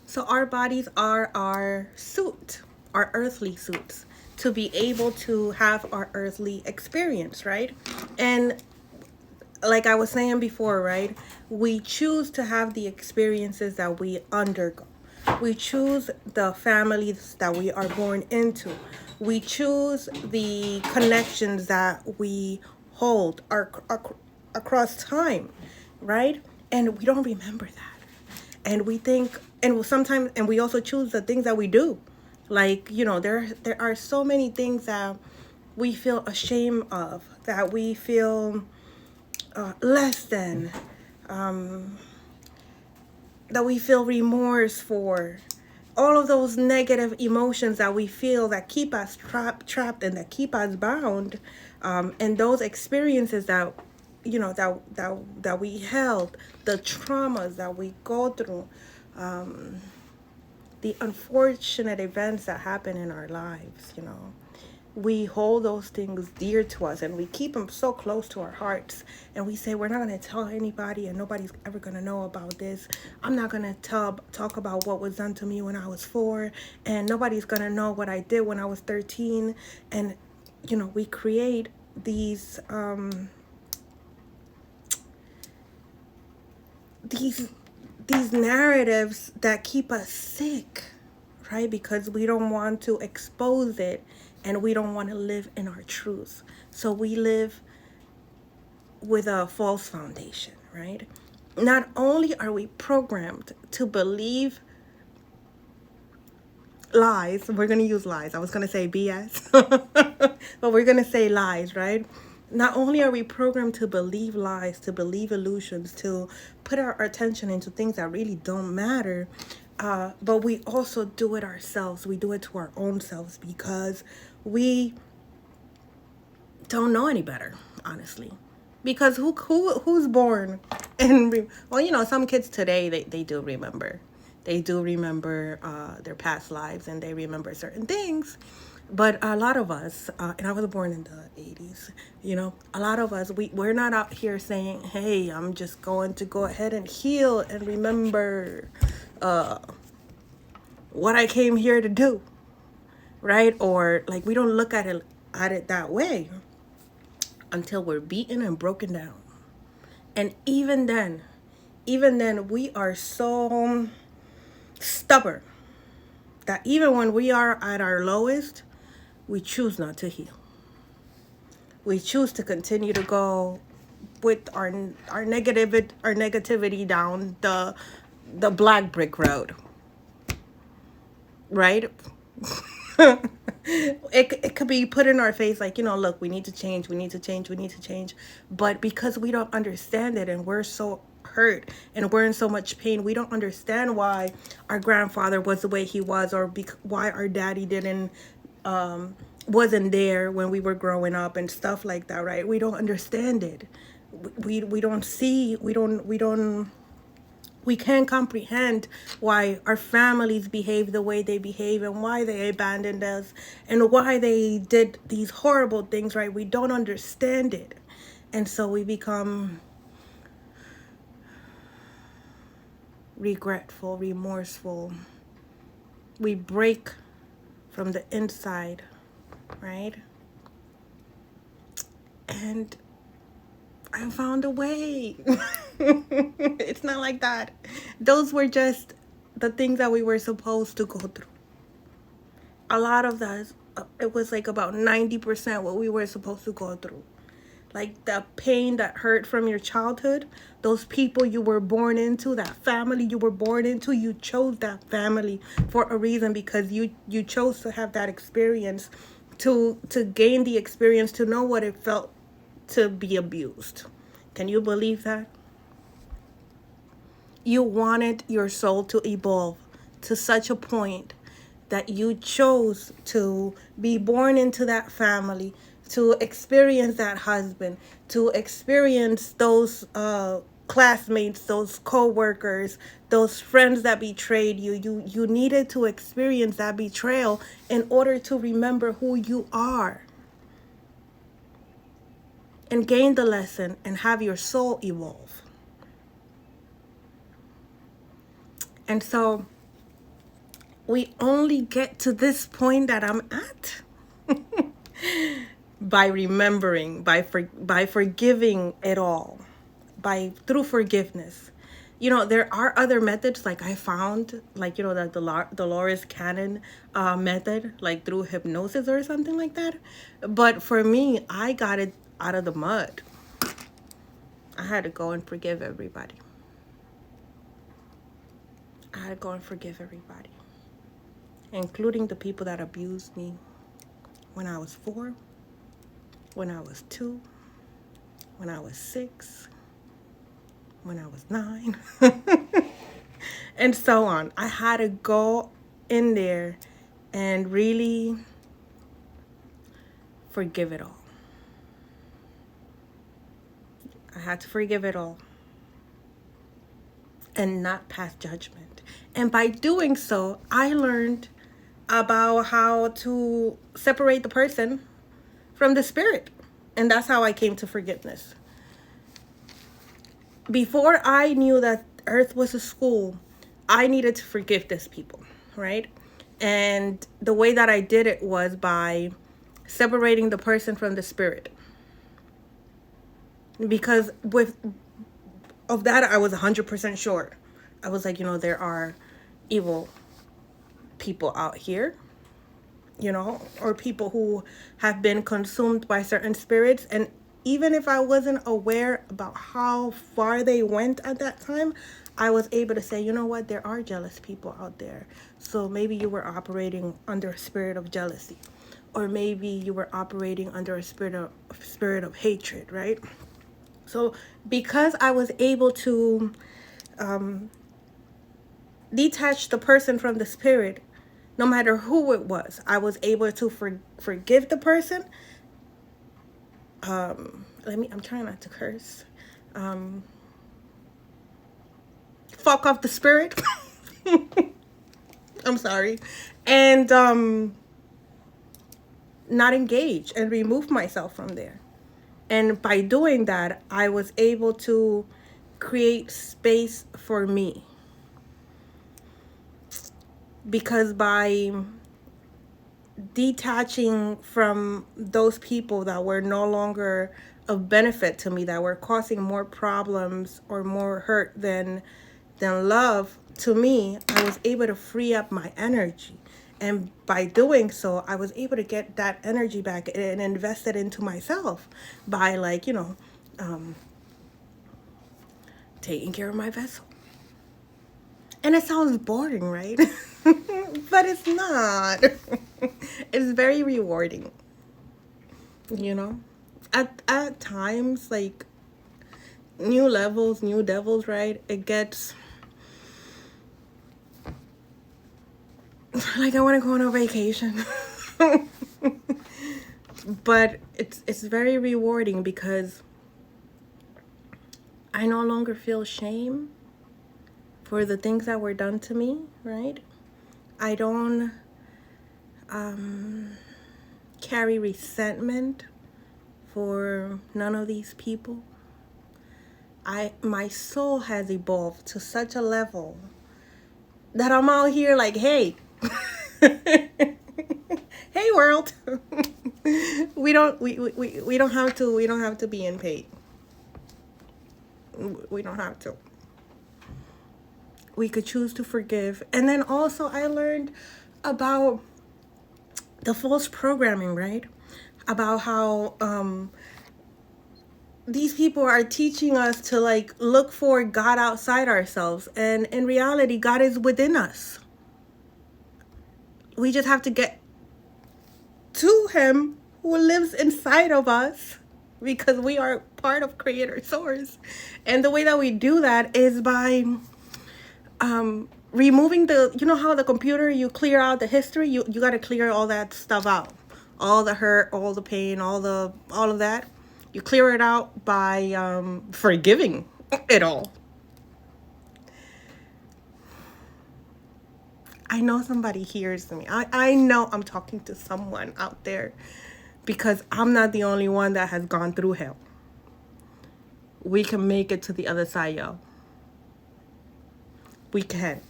So our bodies are our suit, our earthly suits, to be able to have our earthly experience, right? And like I was saying before, right? We choose to have the experiences that we undergo. We choose the families that we are born into. We choose the connections that we hold across time, right? And we don't remember that. And we think, and sometimes, and we also choose the things that we do. Like, there are so many things that we feel ashamed of, that we feel less than, that we feel remorse for. All of those negative emotions that we feel that keep us trapped and that keep us bound, and those experiences that that we held, the traumas that we go through, the unfortunate events that happen in our lives, we hold those things dear to us and we keep them so close to our hearts, and we say we're not going to tell anybody and nobody's ever going to know about this. I'm not going to talk about what was done to me when I was 4, and nobody's going to know what I did when I was 13. And we create these these narratives that keep us sick, right? Because we don't want to expose it, and we don't want to live in our truth. So we live with a false foundation, right? Not only are we programmed to believe lies, we're going to use lies. I was going to say BS, but we're going to say lies, right? Not only are we programmed to believe lies, to believe illusions, to put our attention into things that really don't matter, but we also do it ourselves. We do it to our own selves because we don't know any better, honestly. Because who's born and well, some kids today, they do remember. They do remember their past lives, and they remember certain things. But a lot of us, and I was born in the 80s, a lot of us, we're not out here saying, hey, I'm just going to go ahead and heal and remember what I came here to do, right? Or like, we don't look at it that way until we're beaten and broken down. And even then, we are so stubborn that even when we are at our lowest, we choose not to heal. We choose to continue to go with our negativity down the black brick road, right? It could be put in our face like, look, we need to change, we need to change, we need to change. But because we don't understand it, and we're so hurt and we're in so much pain, we don't understand why our grandfather was the way he was, or why our daddy didn't wasn't there when we were growing up and stuff like that, right? We don't understand it. We don't see, we can't comprehend why our families behave the way they behave, and why they abandoned us, and why they did these horrible things, right? We don't understand it. And so we become regretful, remorseful. We break from the inside, right? And I found a way. It's not like that. Those were just the things that we were supposed to go through. A lot of that, it was like about 90% what we were supposed to go through. Like the pain that hurt from your childhood, those people you were born into, that family you were born into, you chose that family for a reason, because you chose to have that experience, to gain the experience, to know what it felt to be abused. Can you believe that? You wanted your soul to evolve to such a point that you chose to be born into that family, to experience that husband, to experience those classmates, those co-workers, those friends that betrayed you. You needed to experience that betrayal in order to remember who you are, and gain the lesson and have your soul evolve. And so we only get to this point that I'm at by remembering, by forgiving it all, by through forgiveness. There are other methods, like I found, like the Dolores Cannon method, like through hypnosis or something like that. But for me, I got it out of the mud. I had to go and forgive everybody. I had to go and forgive everybody, including the people that abused me when I was 4, when I was 2, when I was 6, when I was 9, and so on. I had to go in there and really forgive it all. I had to forgive it all and not pass judgment. And by doing so, I learned about how to separate the person from the spirit. And that's how I came to forgiveness. Before I knew that Earth was a school, I needed to forgive these people, right? And the way that I did it was by separating the person from the spirit. Because of that, I was 100% sure. I was like, there are evil people out here, or people who have been consumed by certain spirits. And even if I wasn't aware about how far they went at that time, I was able to say, you know what, there are jealous people out there. So maybe you were operating under a spirit of jealousy, or maybe you were operating under a spirit of hatred, right? So because I was able to detach the person from the spirit, no matter who it was, I was able to forgive the person. I'm trying not to curse. Fuck off the spirit. I'm sorry. And not engage and remove myself from there. And by doing that, I was able to create space for me. Because by detaching from those people that were no longer of benefit to me, that were causing more problems or more hurt than love to me, I was able to free up my energy. And by doing so, I was able to get that energy back and invest it into myself by, taking care of my vessel. And it sounds boring, right? But it's not. It's very rewarding. At times, like, new levels, new devils, right? It gets like I want to go on a vacation. But it's very rewarding because I no longer feel shame for the things that were done to me, right? I don't carry resentment for none of these people. My soul has evolved to such a level that I'm out here like, hey, hey world. we don't have to be in pain. We don't have to. We could choose to forgive. And then also I learned about the false programming, right? About how these people are teaching us to look for God outside ourselves. And in reality, God is within us. We just have to get to him who lives inside of us, because we are part of Creator Source. And the way that we do that is by removing how the computer, you clear out the history. You got to clear all that stuff out, all the hurt, all the pain, all of that. You clear it out by forgiving it all. I know somebody hears me. I know I'm talking to someone out there, because I'm not the only one that has gone through hell. We can make it to the other side, y'all. We can.